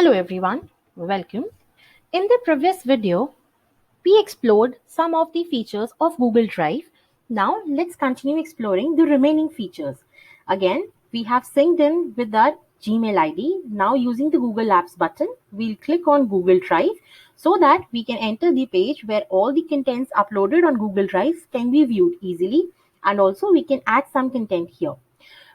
Hello everyone, welcome. In the previous video, we explored some of the features of Google Drive. Now let's continue exploring the remaining features. Again, we have synced in with our Gmail ID. Now using the Google Apps button, we'll click on Google Drive so that we can enter the page where all the contents uploaded on Google Drive can be viewed easily, and also we can add some content here.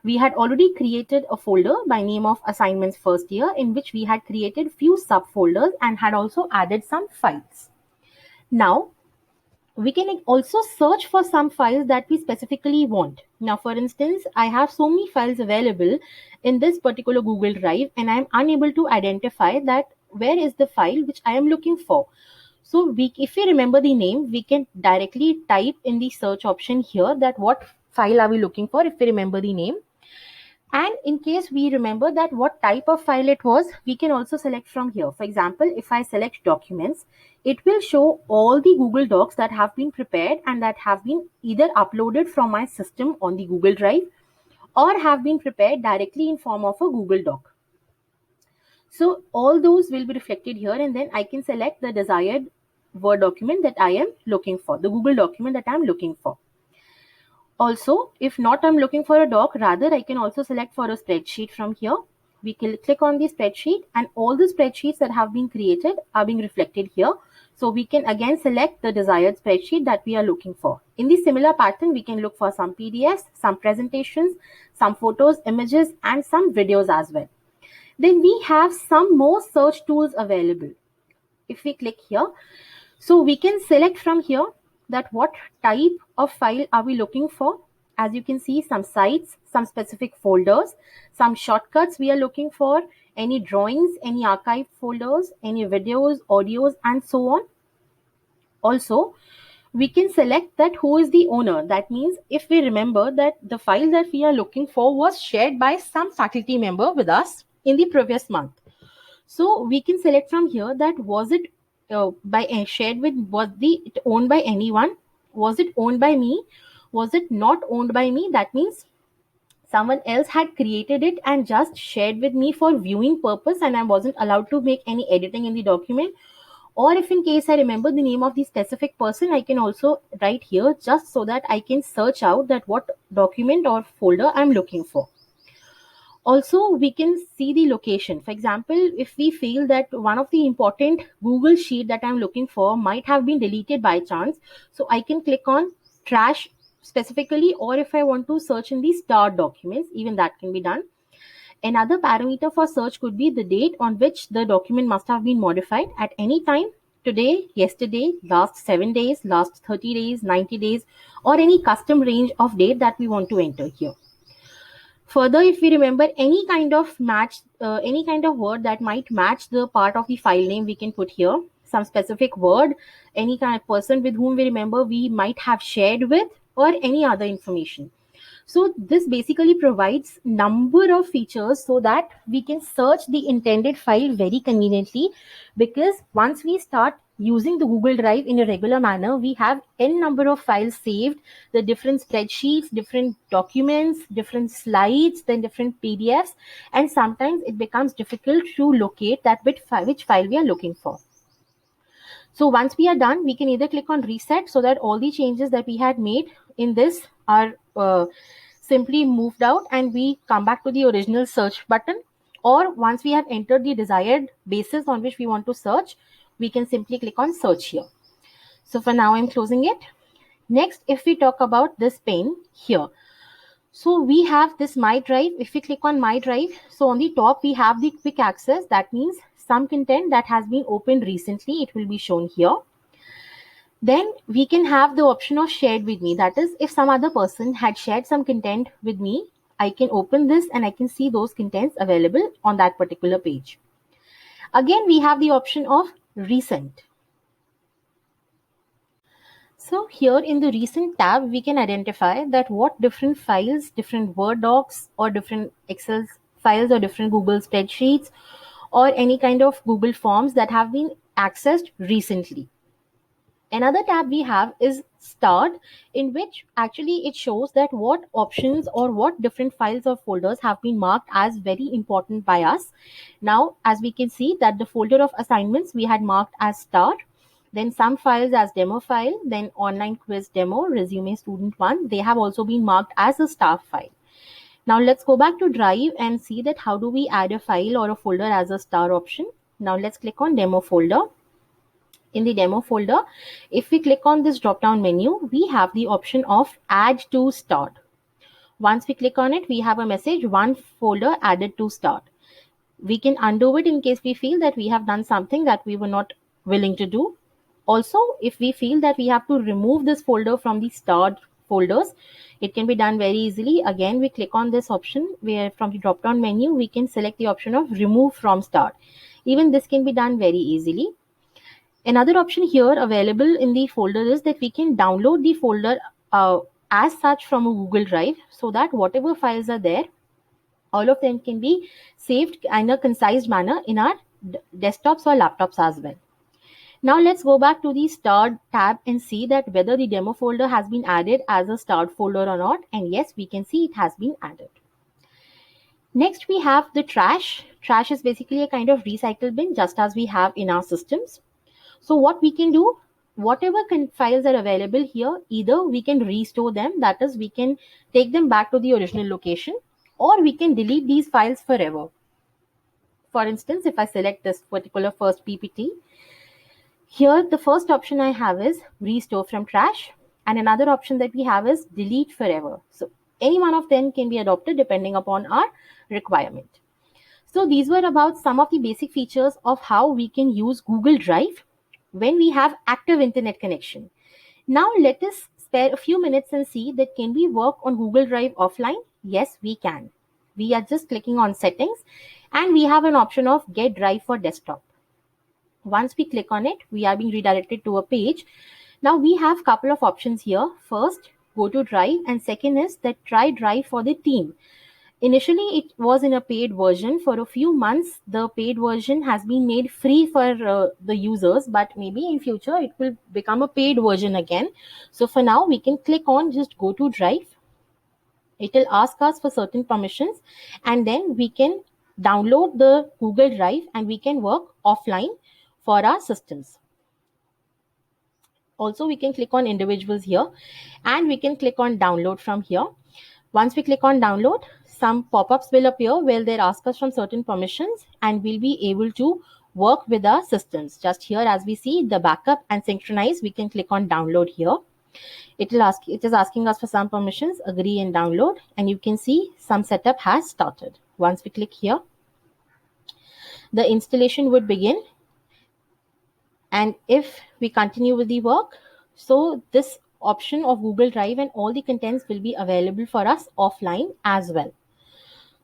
We had already created a folder by name of assignments first year, in which we had created few subfolders and had also added some files. Now we can also search for some files that we specifically want. Now, for instance, I have so many files available in this particular Google Drive and I am unable to identify that where is the file which I am looking for. So if we remember the name, we can directly type in the search option here that what file are we looking for if we remember the name. And in case we remember that what type of file it was, we can also select from here. For example, if I select documents, it will show all the Google Docs that have been prepared and that have been either uploaded from my system on the Google Drive or have been prepared directly in form of a Google Doc. So all those will be reflected here, and then I can select the desired Word document that I am looking for, the Google document that I am looking for. Also, if not I'm looking for a doc, rather I can also select for a spreadsheet from here. We can click on the spreadsheet and all the spreadsheets that have been created are being reflected here. So we can again select the desired spreadsheet that we are looking for. In the similar pattern, we can look for some PDFs, some presentations, some photos, images, and some videos as well. Then we have some more search tools available. If we click here, so we can select from here that what type of file are we looking for. As you can see, some sites, some specific folders, some shortcuts we are looking for, any drawings, any archived folders, any videos, audios, and so on. Also, we can select that who is the owner. That means if we remember that the file that we are looking for was shared by some faculty member with us in the previous month. So we can select from here that was it shared with, was it owned by anyone, was it owned by me, was it not owned by me. That means someone else had created it and just shared with me for viewing purpose and I wasn't allowed to make any editing in the document. Or if in case I remember the name of the specific person, I can also write here just so that I can search out that what document or folder I'm looking for. Also, we can see the location. For example, if we feel that one of the important Google Sheet that I'm looking for might have been deleted by chance, so I can click on trash specifically, or if I want to search in the starred documents, even that can be done. Another parameter for search could be the date on which the document must have been modified at any time, today, yesterday, last 7 days, last 30 days, 90 days, or any custom range of date that we want to enter here. Further, if we remember any kind of word that might match the part of the file name, we can put here some specific word, any kind of person with whom we remember we might have shared with, or any other information. So this basically provides number of features so that we can search the intended file very conveniently, because once we start using the Google Drive in a regular manner, we have n number of files saved, the different spreadsheets, different documents, different slides, then different PDFs, and sometimes it becomes difficult to locate that which file we are looking for. So once we are done, we can either click on reset so that all the changes that we had made in this are simply moved out and we come back to the original search button. Or once we have entered the desired basis on which we want to search, we can simply click on search here. So for now, I'm closing it. Next, if we talk about this pane here, so we have this My Drive. If we click on My Drive, so on the top, we have the quick access. That means some content that has been opened recently, it will be shown here. Then we can have the option of shared with me. That is, if some other person had shared some content with me, I can open this and I can see those contents available on that particular page. Again, we have the option of recent. So here in the recent tab, we can identify that what different files, different Word docs or different Excel files or different Google spreadsheets or any kind of Google forms that have been accessed recently. Another tab we have is Start, in which actually it shows that what options or what different files or folders have been marked as very important by us. Now, as we can see that the folder of assignments we had marked as Start, then some files as demo file, then online quiz demo, resume student 1, they have also been marked as a star file. Now let's go back to Drive and see that how do we add a file or a folder as a star option. Now let's click on demo folder. In the demo folder, if we click on this drop down menu, we have the option of add to start. Once we click on it, we have a message, one folder added to start. We can undo it in case we feel that we have done something that we were not willing to do. Also, if we feel that we have to remove this folder from the start folders, it can be done very easily. Again, we click on this option where from the drop down menu, we can select the option of remove from start. Even this can be done very easily. Another option here available in the folder is that we can download the folder as such from a Google Drive, so that whatever files are there, all of them can be saved in a concise manner in our desktops or laptops as well. Now let's go back to the Start tab and see that whether the demo folder has been added as a Start folder or not. And yes, we can see it has been added. Next, we have the trash. Trash is basically a kind of recycle bin, just as we have in our systems. So what we can do, whatever files are available here, either we can restore them, that is we can take them back to the original location, or we can delete these files forever. For instance, if I select this particular first PPT, here the first option I have is restore from trash, and another option that we have is delete forever. So any one of them can be adopted depending upon our requirement. So these were about some of the basic features of how we can use Google Drive when we have active internet connection. Now let us spare a few minutes and see that can we work on Google Drive offline? Yes, we can. We are just clicking on settings and we have an option of get Drive for desktop. Once we click on it, we are being redirected to a page. Now we have a couple of options here. First, go to Drive, and second is that try Drive for the team. Initially, it was in a paid version. For a few months, the paid version has been made free for the users, but maybe in future it will become a paid version again. So for now, we can click on just go to Drive. It will ask us for certain permissions, and then we can download the Google Drive and we can work offline for our systems. Also, we can click on individuals here and we can click on download from here. Once we click on download, some pop-ups will appear where they ask us from certain permissions, and we'll be able to work with our systems. Just here, as we see the backup and synchronize, we can click on download here. It is asking us for some permissions, agree and download, and you can see some setup has started. Once we click here, the installation would begin. And if we continue with the work, so this option of Google Drive and all the contents will be available for us offline as well.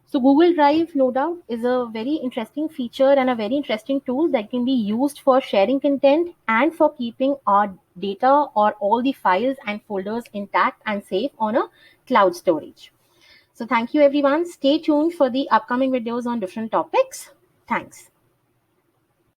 So Google Drive, no doubt, is a very interesting feature and a very interesting tool that can be used for sharing content and for keeping our data or all the files and folders intact and safe on a cloud storage. So thank you everyone. Stay tuned for the upcoming videos on different topics. Thanks.